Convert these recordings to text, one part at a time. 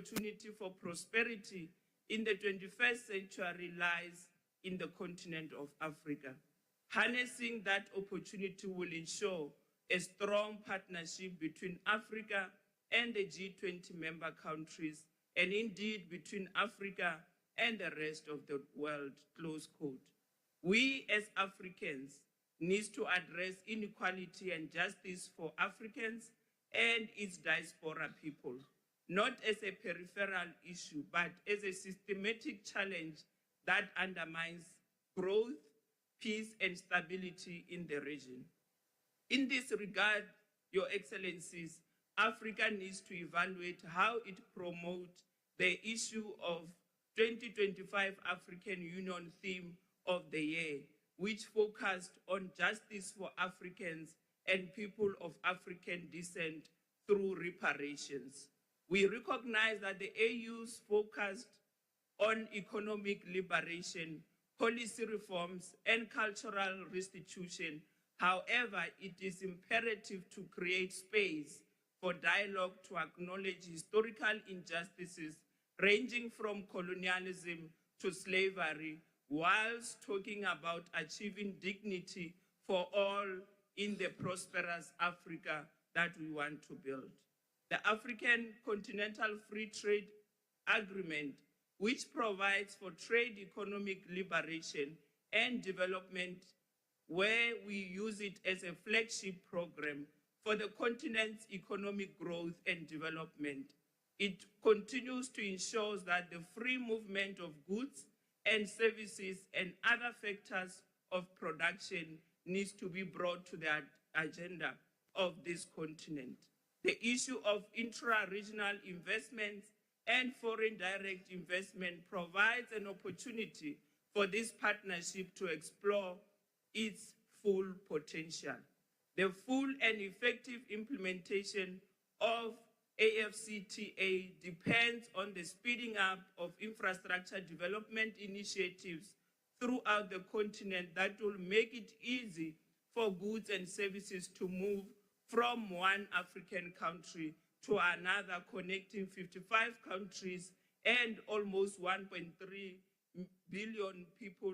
opportunity for prosperity in the 21st century lies in the continent of Africa. Harnessing that opportunity will ensure a strong partnership between Africa and the G20 member countries, and indeed between Africa and the rest of the world, close quote. We as Africans need to address inequality and justice for Africans and its diaspora people, not as a peripheral issue, but as a systematic challenge that undermines growth, peace, and stability in the region. In this regard, Your Excellencies, Africa needs to evaluate how it promotes the issue of 2025 African Union theme of the year, which focused on justice for Africans and people of African descent through reparations. We recognize that the AU's focused on economic liberation, policy reforms, and cultural restitution. However, it is imperative to create space for dialogue to acknowledge historical injustices ranging from colonialism to slavery, whilst talking about achieving dignity for all in the prosperous Africa that we want to build. The African Continental Free Trade Agreement, which provides for trade economic liberation and development, where we use it as a flagship program for the continent's economic growth and development. It continues to ensure that the free movement of goods and services and other factors of production needs to be brought to the agenda of this continent. The issue of intra-regional investments and foreign direct investment provides an opportunity for this partnership to explore its full potential. The full and effective implementation of AfCFTA depends on the speeding up of infrastructure development initiatives throughout the continent that will make it easy for goods and services to move from one African country to another, connecting 55 countries and almost 1.3 billion people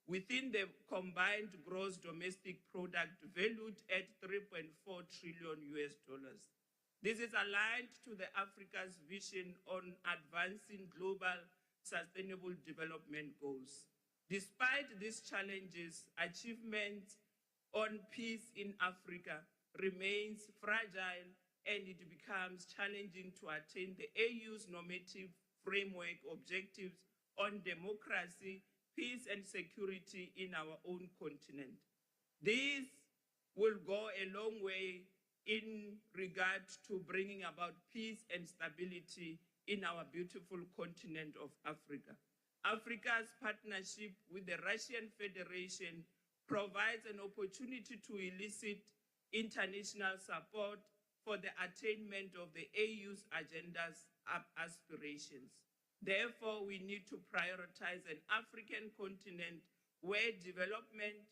within the combined gross domestic product valued at $3.4 trillion US. This is aligned to the Africa's vision on advancing global sustainable development goals. Despite these challenges, achievement on peace in Africa remains fragile, and it becomes challenging to attain the AU's normative framework objectives on democracy, peace, and security in our own continent. This will go a long way in regard to bringing about peace and stability in our beautiful continent of Africa. Africa's partnership with the Russian Federation provides an opportunity to elicit international support for the attainment of the AU's agendas and aspirations. Therefore, we need to prioritize an African continent where development,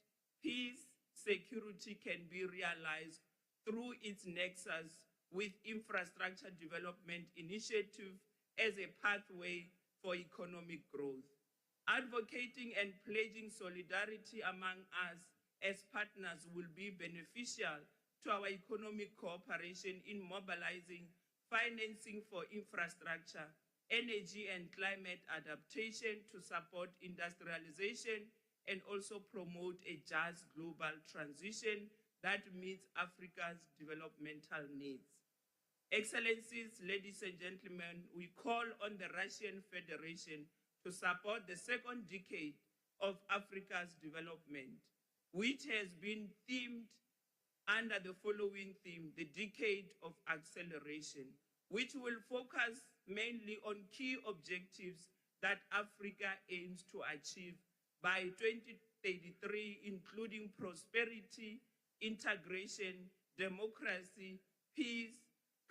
peace, security can be realized through its nexus with infrastructure development initiative as a pathway for economic growth. Advocating and pledging solidarity among us as partners will be beneficial to our economic cooperation in mobilizing financing for infrastructure, energy and climate adaptation to support industrialization and also promote a just global transition that meets Africa's developmental needs. Excellencies, ladies and gentlemen, we call on the Russian Federation to support the second decade of Africa's development, which has been themed under the following theme, the decade of acceleration, which will focus mainly on key objectives that Africa aims to achieve by 2033, including prosperity, integration, democracy, peace,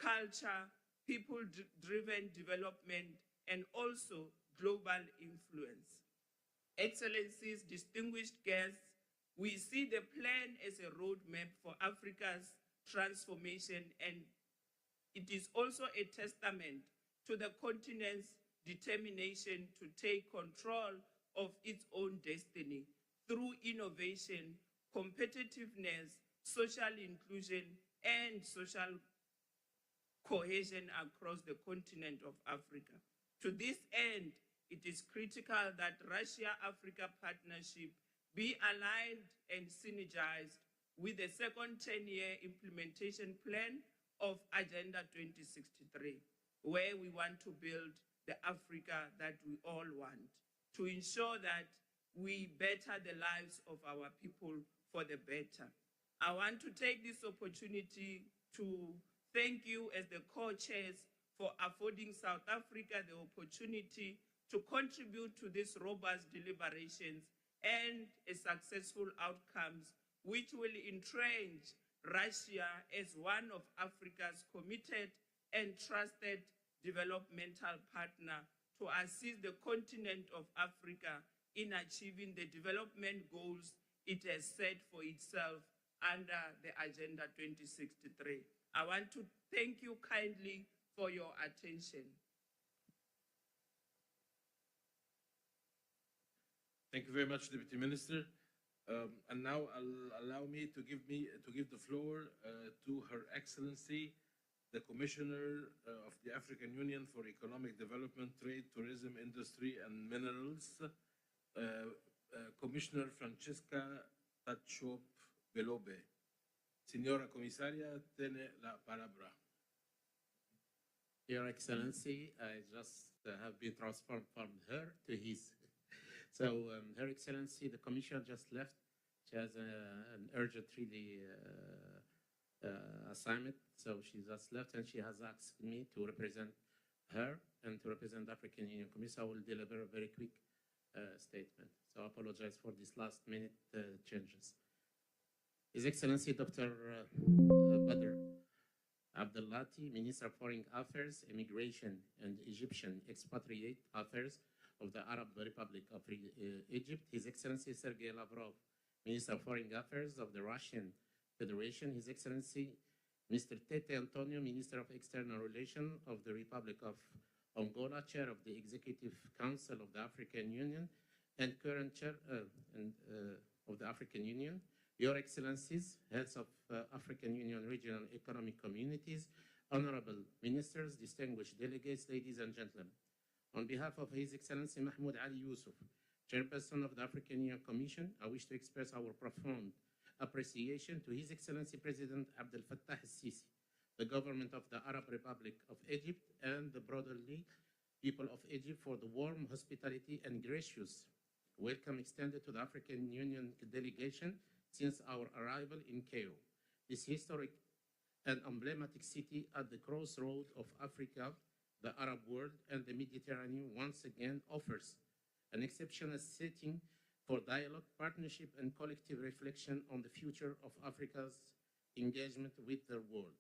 culture, people-driven development, and also global influence. Excellencies, distinguished guests, we see the plan as a roadmap for Africa's transformation, and it is also a testament to the continent's determination to take control of its own destiny through innovation, competitiveness, social inclusion, and social cohesion across the continent of Africa. To this end, it is critical that Russia-Africa partnership be aligned and synergized with the second 10-year implementation plan of Agenda 2063, where we want to build the Africa that we all want, to ensure that we better the lives of our people for the better. I want to take this opportunity to thank you as the co-chairs for affording South Africa the opportunity to contribute to these robust deliberations and a successful outcomes which will entrench Russia as one of Africa's committed and trusted developmental partner to assist the continent of Africa in achieving the development goals it has set for itself under the Agenda 2063. I want to thank you kindly for your attention. Thank you very much, Deputy Minister. And now allow me to give the floor to Her Excellency, the Commissioner of the African Union for Economic Development, Trade, Tourism, Industry, and Minerals, Commissioner Francesca Tachop Belobe. Signora Commissaria, tiene la palabra. Your Excellency, I just have been transferred from her to his. So, Her Excellency, the Commissioner just left. She has an urgent assignment, so she just left, and she has asked me to represent her and to represent the African Union Commission. I will deliver a very quick statement. So I apologize for these last-minute changes. His Excellency Dr. Badr Abdelati, Minister of Foreign Affairs, Immigration, and Egyptian Expatriate Affairs of the Arab Republic of Egypt. His Excellency Sergei Lavrov, Minister of Foreign Affairs of the Russian Federation. His Excellency Mr. Tete Antonio, Minister of External Relations of the Republic of Angola, Chair of the Executive Council of the African Union, and current Chair of the African Union. Your Excellencies, Heads of African Union Regional Economic Communities, Honorable Ministers, distinguished delegates, ladies and gentlemen. On behalf of His Excellency Mahmoud Ali Yusuf, Chairperson of the African Union Commission, I wish to express our profound appreciation to His Excellency President Abdel Fattah al-Sisi, the government of the Arab Republic of Egypt, and the broaderly people of Egypt for the warm hospitality and gracious welcome extended to the African Union delegation since our arrival in Cairo. This historic and emblematic city at the crossroad of Africa, the Arab world, and the Mediterranean once again offers an exceptional setting for dialogue, partnership, and collective reflection on the future of Africa's engagement with the world.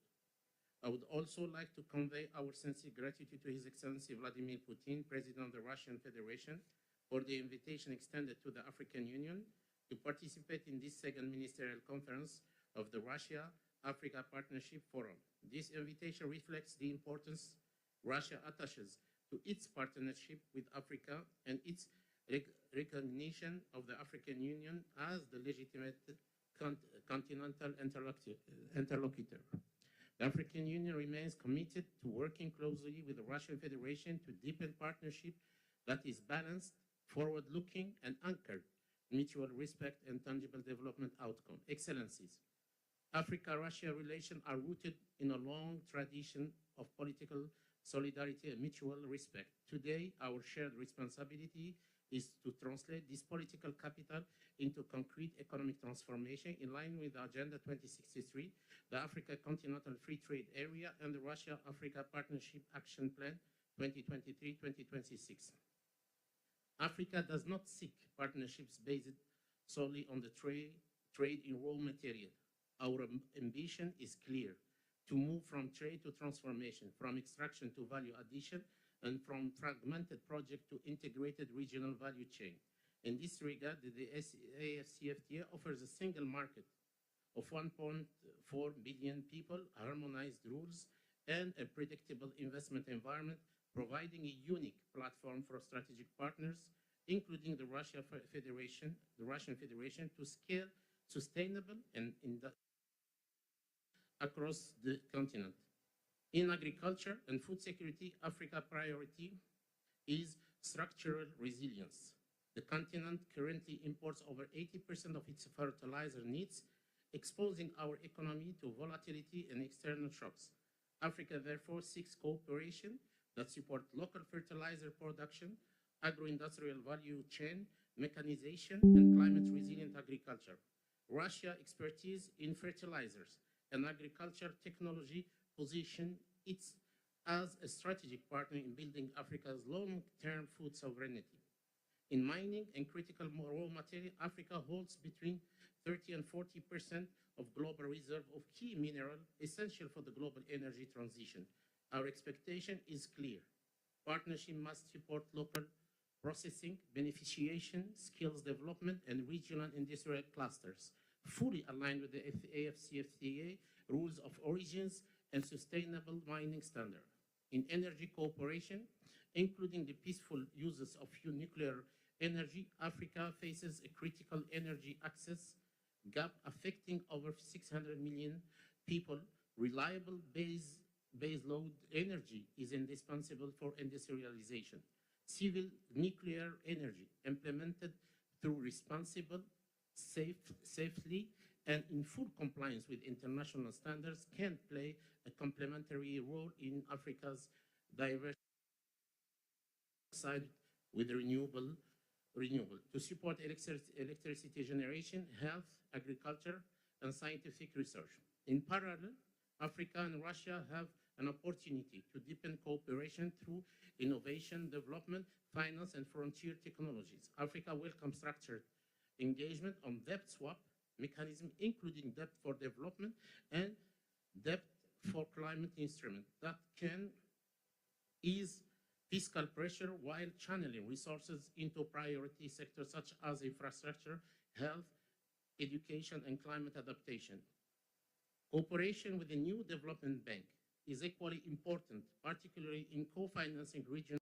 I would also like to convey our sincere gratitude to His Excellency Vladimir Putin, President of the Russian Federation, for the invitation extended to the African Union to participate in this Second Ministerial Conference of the Russia-Africa Partnership Forum. This invitation reflects the importance Russia attaches to its partnership with Africa and its recognition of the African Union as the legitimate continental interlocutor. The African Union remains committed to working closely with the Russian Federation to deepen partnership that is balanced, forward-looking, and anchored in mutual respect and tangible development outcome. Excellencies, Africa-Russia relations are rooted in a long tradition of political solidarity and mutual respect. Today, our shared responsibility is to translate this political capital into concrete economic transformation in line with Agenda 2063, the Africa Continental Free Trade Area, and the Russia-Africa Partnership Action Plan 2023-2026. Africa does not seek partnerships based solely on the trade in raw material. Our ambition is clear: to move from trade to transformation, from extraction to value addition, and from fragmented project to integrated regional value chain. In this regard, the AFCFTA offers a single market of 1.4 billion people, harmonized rules, and a predictable investment environment providing a unique platform for strategic partners, including the Russian Federation, to scale sustainable and across the continent. In agriculture and food security, Africa's priority is structural resilience. The continent currently imports over 80% of its fertilizer needs, exposing our economy to volatility and external shocks. Africa therefore seeks cooperation that supports local fertilizer production, agro-industrial value chain, mechanization, and climate-resilient agriculture. Russia's expertise in fertilizers and agriculture technology position it as a strategic partner in building Africa's long-term food sovereignty. In mining and critical raw material, Africa holds between 30 and 40% of global reserve of key minerals essential for the global energy transition. Our expectation is clear. Partnership must support local processing, beneficiation, skills development, and regional industrial clusters, fully aligned with the AFCFTA rules of origins and sustainable mining standards. In energy cooperation, including the peaceful uses of nuclear energy, Africa faces a critical energy access gap affecting over 600 million people. Reliable baseload energy is indispensable for industrialization. Civil nuclear energy, implemented through responsible, safely, and in full compliance with international standards, can play a complementary role in Africa's diverse side with renewable. To support electricity generation, health, agriculture, and scientific research. In parallel, Africa and Russia have an opportunity to deepen cooperation through innovation, development, finance, and frontier technologies. Africa welcomes structured engagement on debt swap mechanism, including debt for development and debt for climate instrument that can ease fiscal pressure while channeling resources into priority sectors such as infrastructure, health, education, and climate adaptation. Cooperation with the new development bank is equally important, particularly in co-financing regional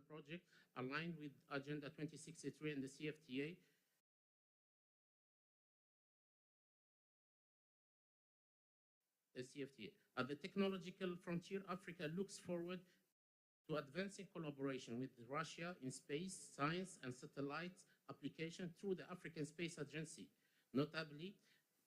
project aligned with Agenda 2063 and the CFTA. At the technological frontier, Africa looks forward to advancing collaboration with Russia in space, science, and satellite application through the African Space Agency, notably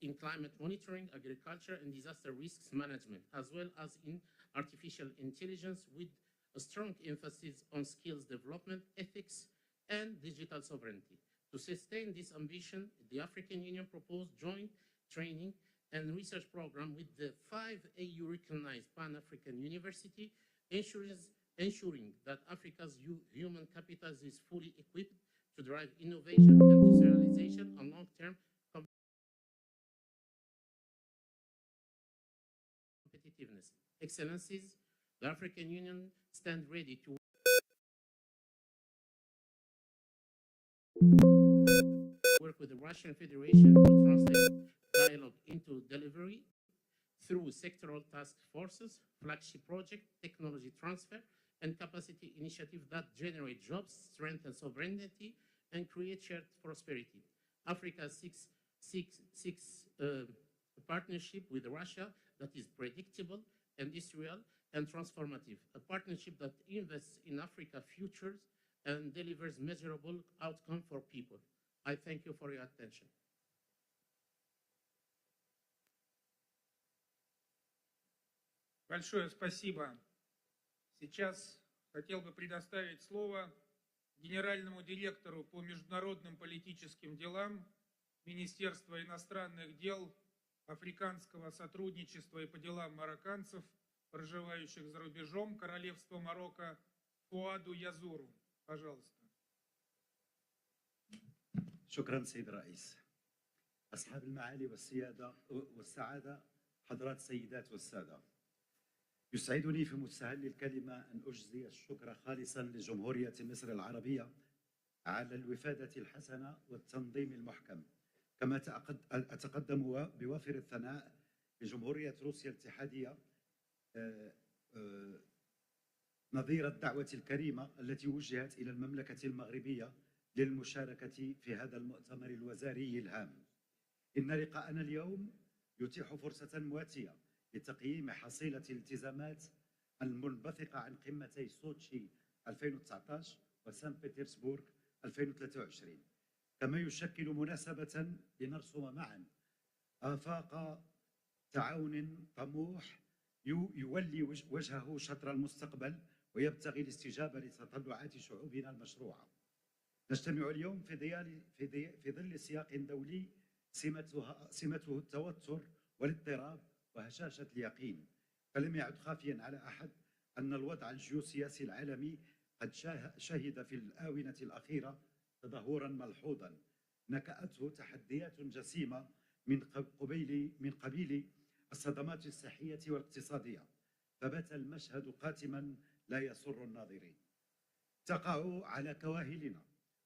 in climate monitoring, agriculture, and disaster risks management, as well as in artificial intelligence, with a strong emphasis on skills development, ethics, and digital sovereignty. To sustain this ambition, the African Union proposed joint training and research program with the 5 AU-recognized Pan-African University, ensuring that Africa's human capital is fully equipped to drive innovation, industrialization, and long-term competitiveness. Excellencies, the African Union stands ready to work with the Russian Federation to translate dialogue into delivery through sectoral task forces, flagship project, technology transfer, and capacity initiatives that generate jobs, strengthen sovereignty, and create shared prosperity. Africa seeks a partnership with Russia that is predictable, industrial, and transformative, a partnership that invests in Africa's future and delivers measurable outcomes for people. I thank you for your attention. Большое спасибо. Сейчас хотел бы предоставить слово генеральному директору по международным политическим делам Министерства иностранных дел, африканского сотрудничества и по делам марокканцев проживающих за рубежом Королевства Марокко Фуаду Язуру. Пожалуйста. شكرا سيد الرئيس. أصحاب المعالي والسيادة والسعادة، حضرات السيدات والسادة، يسعدني في مستهل الكلمة أن أجزي الشكر خالصا لجمهورية مصر العربية على الوفادة الحسنة والتنظيم المحكم، كما أتقدم بوافر الثناء لجمهورية روسيا الاتحادية نظير الدعوة الكريمة التي وجهت إلى المملكة المغربية للمشاركة في هذا المؤتمر الوزاري الهام. إن لقاءنا اليوم يتيح فرصة مواتية لتقييم حصيلة الالتزامات المنبثقة عن قمتي سوتشي 2019 وسان بطرسبورغ 2023، كما يشكل مناسبة لنرسم معا آفاق تعاون طموح يولي وجهه شطر المستقبل ويبتغي الاستجابة لتطلعات شعوبنا المشروعة. نجتمع اليوم في ظل سياق دولي سمته التوتر والاضطراب وهشاشة اليقين، فلم يعد خافيا على أحد أن الوضع الجيوسياسي العالمي قد شهد في الآونة الأخيرة تدهورا ملحوظا نكأته تحديات جسيمة من قبيل الصدمات الصحية والاقتصادية، فبات المشهد قاتما لا يسر الناظرين. تقع على كواهلنا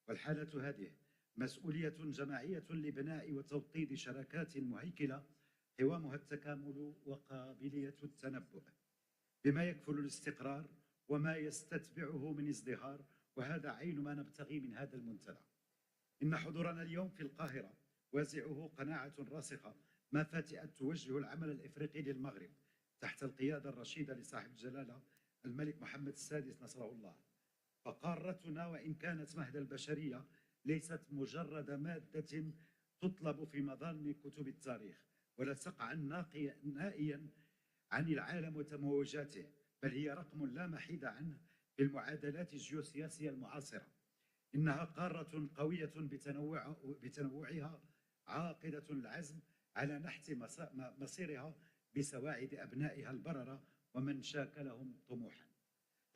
والحالة هذه مسؤولية جماعية لبناء وتوطيد شراكات مهيكلة قوامها التكامل وقابلية التنبؤ بما يكفل الاستقرار وما يستتبعه من ازدهار، وهذا عين ما نبتغي من هذا المنتدى. إن حضورنا اليوم في القاهرة وازعه قناعة راسخة ما فاتئة توجه العمل الإفريقي للمغرب تحت القيادة الرشيدة لصاحب الجلالة الملك محمد السادس نصره الله. فقارتنا وإن كانت مهد البشرية ليست مجرد مادة تطلب في مظان كتب التاريخ ولا سقعا نائيا عن العالم وتموجاته، بل هي رقم لا محيد عنه في المعادلات الجيوسياسية المعاصرة. إنها قارة قوية بتنوعها، عاقدة العزم على نحت مصيرها بسواعد أبنائها البررة ومن شاكلهم طموحا.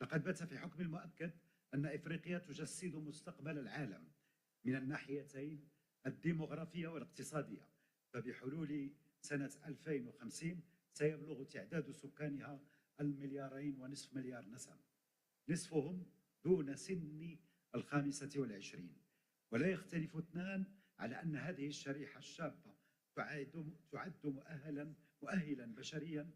لقد بات في حكم المؤكد أن إفريقيا تجسد مستقبل العالم من الناحيتين الديموغرافية والاقتصادية، فبحلول سنة 2050 سيبلغ تعداد سكانها 2.5 مليار نسمة، نصفهم دون سن 25، ولا يختلف اثنان على أن هذه الشريحة الشابة تعد مؤهلا بشريا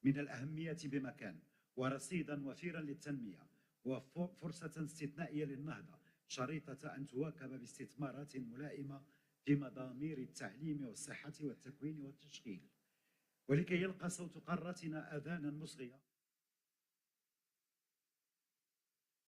من الأهمية بمكان، ورصيدا وفيرا للتنمية، وفرصة استثنائية للنهضة شريطة أن تواكب باستثمارات ملائمة في مضامير التعليم والصحة والتكوين والتشغيل. ولكي يلقى صوت قارتنا آذانا مصغية